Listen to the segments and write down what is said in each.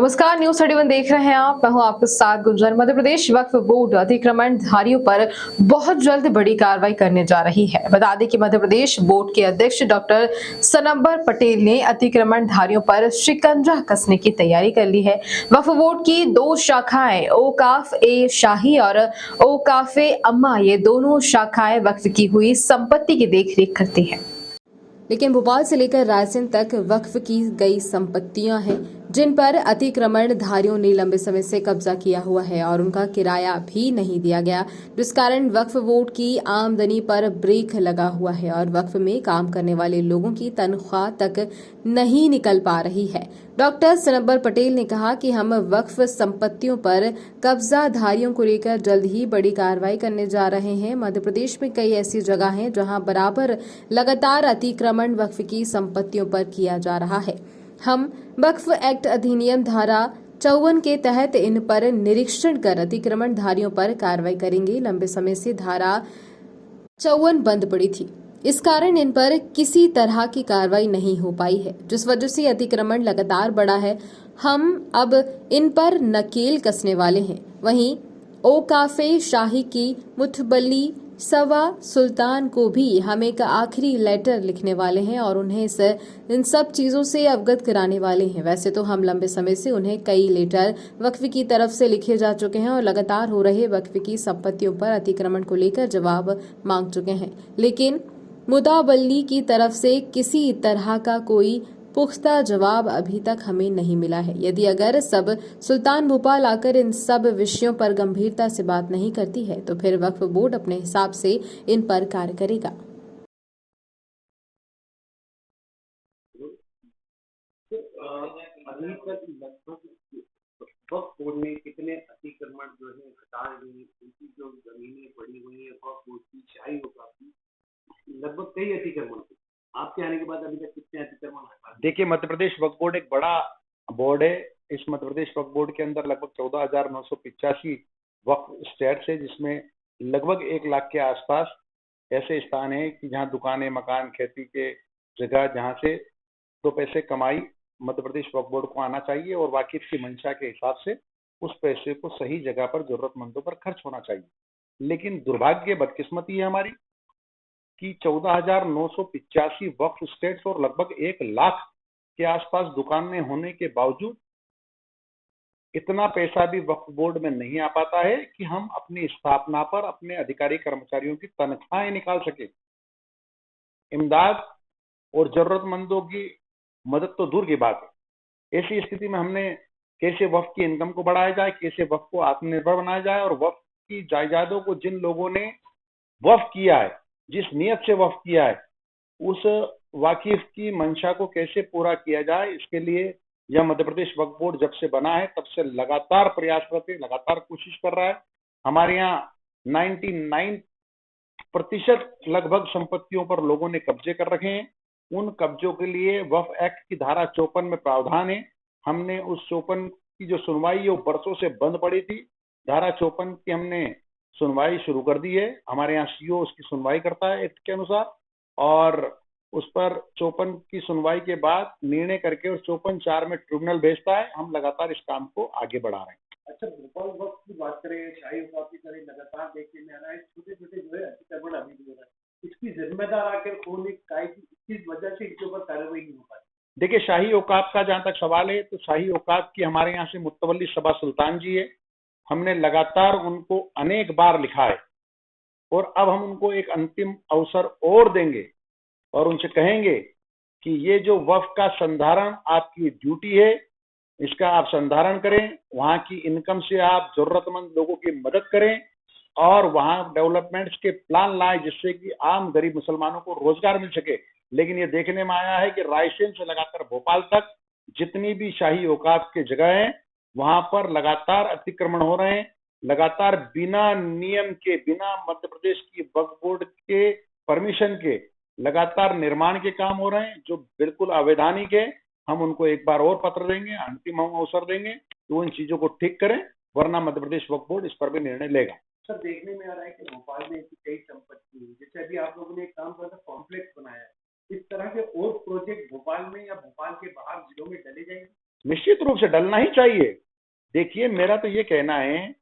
नमस्कार, न्यूज 31 देख रहे हैं आप। मैं हूं आपके साथ गुंजन। मध्य प्रदेश वक्फ बोर्ड अतिक्रमणधारियों पर बहुत जल्द बड़ी कार्रवाई करने जा रही है। बता दें कि मध्य प्रदेश बोर्ड के अध्यक्ष डॉक्टर सनबर पटेल ने अतिक्रमणधारियों पर शिकंजा कसने की तैयारी कर ली है। वक्फ बोर्ड की दो शाखाएं औकाफ ए शाही और औकाफ ए अम्मा, ये दोनों शाखाएं वक्फ की हुई संपत्ति की देखरेख करती है। लेकिन भोपाल से लेकर रायसेन तक वक्फ की गई संपत्तियां हैं जिन पर अतिक्रमणधारियों ने लंबे समय से कब्जा किया हुआ है और उनका किराया भी नहीं दिया गया, जिस कारण वक्फ बोर्ड की आमदनी पर ब्रेक लगा हुआ है और वक्फ में काम करने वाले लोगों की तनख्वाह तक नहीं निकल पा रही है। डॉक्टर सनबर पटेल ने कहा कि हम वक्फ संपत्तियों पर कब्जाधारियों को लेकर जल्द ही बड़ी कार्रवाई करने जा रहे हैं। मध्य प्रदेश में कई ऐसी जगह हैं जहां बराबर लगातार अतिक्रमण वक्फ की संपत्तियों पर किया जा रहा है। हम वक्फ एक्ट अधिनियम धारा 54 के तहत इन पर निरीक्षण कर अतिक्रमणधारियों पर कार्रवाई करेंगे। लंबे समय से धारा 54 बंद पड़ी थी, इस कारण इन पर किसी तरह की कार्रवाई नहीं हो पाई है, जिस वजह से अतिक्रमण लगातार बढ़ा है। हम अब इन पर नकेल कसने वाले हैं। वहीं औकाफे शाही की मुतबली सवा सुल्तान को भी हम एक आखिरी लेटर लिखने वाले हैं और उन्हें इन सब चीजों से अवगत कराने वाले हैं। वैसे तो हम लंबे समय से उन्हें कई लेटर वक्फ की तरफ से लिखे जा चुके हैं और लगातार हो रहे वक्फ की संपत्तियों पर अतिक्रमण को लेकर जवाब मांग चुके हैं, लेकिन मुताबल्ली की तरफ से किसी तरह का कोई पुख्ता जवाब अभी तक हमें नहीं मिला है। यदि अगर सब सुल्तान भोपाल आकर इन सब विषयों पर गंभीरता से बात नहीं करती है तो फिर वक्फ बोर्ड अपने हिसाब से इन पर कार्य करेगा। अभी तक लगभग वक्फ बोर्ड ने कितने अतिक्रमण जो है हटा लिए, उनकी जो जमीनें पड़ी हुई है वक्फ बोर्ड की शाही होगा, लगभग कई अतिक्रमण थे। आपके आने के बाद अभी तक कितने अतिक्रमण हटा? देखिए, मध्य प्रदेश वक्फ बोर्ड एक बड़ा बोर्ड है। इस मध्य प्रदेश वक्फ बोर्ड के अंदर लगभग 14,985 वक्फ स्टेट्स है, जिसमें लगभग 1 लाख के आसपास ऐसे स्थान है कि जहां दुकानें, मकान, खेती के जगह जहां से 2 पैसे कमाई मध्य प्रदेश वक्फ बोर्ड को आना चाहिए और वाकिफ की मंशा के हिसाब से उस पैसे को सही जगह पर जरूरतमंदों पर खर्च होना चाहिए। लेकिन दुर्भाग्य, बदकिस्मती है हमारी कि 14,985 वक्फ स्टेट्स और लगभग 1 लाख के आसपास दुकानें होने के बावजूद इतना पैसा भी वक्फ बोर्ड में नहीं आ पाता है कि हम अपनी स्थापना पर अपने अधिकारी कर्मचारियों की तनख्वाहें निकाल सके। इमदाद और जरूरतमंदों की मदद तो दूर की बात है। ऐसी स्थिति में हमने कैसे वक्फ की इनकम को बढ़ाया जाए, कैसे वक्फ को आत्मनिर्भर बनाया जाए और वक्फ की जायदादों को जिन लोगों ने वक्फ किया है, जिस नियत से वक्फ किया है, उस वाकिफ की मंशा को कैसे पूरा किया जाए, इसके लिए यह मध्य प्रदेश वक्फ बोर्ड जब से बना है तब से लगातार प्रयासरत है, लगातार कोशिश कर रहा है। हमारे यहाँ 99% लगभग संपत्तियों पर लोगों ने कब्जे कर रखे हैं। उन कब्जों के लिए वक्फ एक्ट की धारा 54 में प्रावधान है। हमने उस 54 की जो सुनवाई है वो बरसों से बंद पड़ी थी। धारा 54 की हमने सुनवाई शुरू कर दी है। हमारे यहाँ सीओ उसकी सुनवाई करता है एक्ट के अनुसार और उस पर 54 की सुनवाई के बाद निर्णय करके और 54(4) में ट्रिब्यूनल भेजता है। हम लगातार इस काम को आगे बढ़ा रहे हैं। अच्छा, भोपाल वक्त की बात करें, शाही वक्त की करें, लगातार देखने में आ रहा है छोटे छोटे जो है अतिक्रमण अभी भी हो रहा है। इसकी जिम्मेदार आखिर कौन है, किस वजह से इसके ऊपर कार्रवाई नहीं हो पाती? देखिए, शाही औकाफ का जहां तक सवाल है तो शाही औकाफ की हमारे यहाँ से मुतवल्ली सबा सुल्तान जी है। हमने लगातार उनको अनेक बार लिखा है और अब हम उनको एक अंतिम अवसर और देंगे और उनसे कहेंगे कि ये जो वक्फ का संधारण आपकी ड्यूटी है, इसका आप संधारण करें, वहां की इनकम से आप जरूरतमंद लोगों की मदद करें और वहां डेवलपमेंट्स के प्लान लाएं जिससे कि आम गरीब मुसलमानों को रोजगार मिल सके। लेकिन ये देखने में आया है कि रायसेन से लगाकर भोपाल तक जितनी भी शाही औकाफ की जगह है वहां पर लगातार अतिक्रमण हो रहे हैं। लगातार बिना नियम के, बिना मध्य प्रदेश की वक्फ बोर्ड के परमिशन के लगातार निर्माण के काम हो रहे हैं जो बिल्कुल अवैधानिक है। हम उनको एक बार और पत्र देंगे, अंतिम हम अवसर देंगे कि वो इन चीजों को ठीक करें, वरना मध्य प्रदेश वक्फ बोर्ड इस पर भी निर्णय लेगा। सर, देखने में आ रहा है कि भोपाल में ऐसी कई संपत्ति है, जैसे अभी आप लोगों ने एक काम करा था, कॉम्प्लेक्स बनाया है। इस तरह के और प्रोजेक्ट भोपाल में या भोपाल के बाहर जिलों में डले जाएंगे? निश्चित रूप से डलना ही चाहिए। देखिए, मेरा तो ये कहना है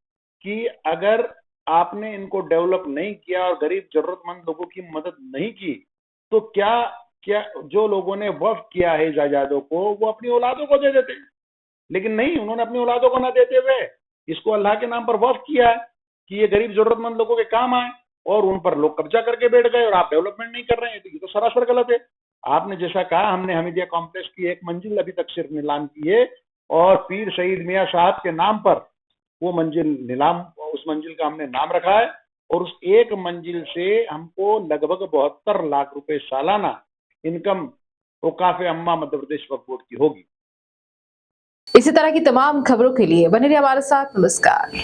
कि अगर आपने इनको डेवलप नहीं किया और गरीब जरूरतमंद लोगों की मदद नहीं की, तो क्या क्या जो लोगों ने वक्फ किया है जायदादों को, वो अपनी औलादों को दे देते। लेकिन नहीं, उन्होंने अपनी औलादों को ना देते हुए इसको अल्लाह के नाम पर वक्फ किया है कि ये गरीब जरूरतमंद लोगों के काम आए, और उन पर लोग कब्जा करके बैठ गए और आप डेवलपमेंट नहीं कर रहे हैं। तो ये तो सरासर गलत है। आपने जैसा कहा, हमने हमीदिया कॉम्प्लेक्स की एक मंजिल अभी तक सिर्फ नीलाम की है, और पीर शहीद मियाँ साहब के नाम पर वो मंजिल नीलाम, उस मंजिल का हमने नाम रखा है, और उस एक मंजिल से हमको लगभग 72 लाख रुपए सालाना इनकम औकाफ अम्मा मध्य प्रदेश वक्फ बोर्ड की होगी। इसी तरह की तमाम खबरों के लिए बने रहिए हमारे साथ। नमस्कार।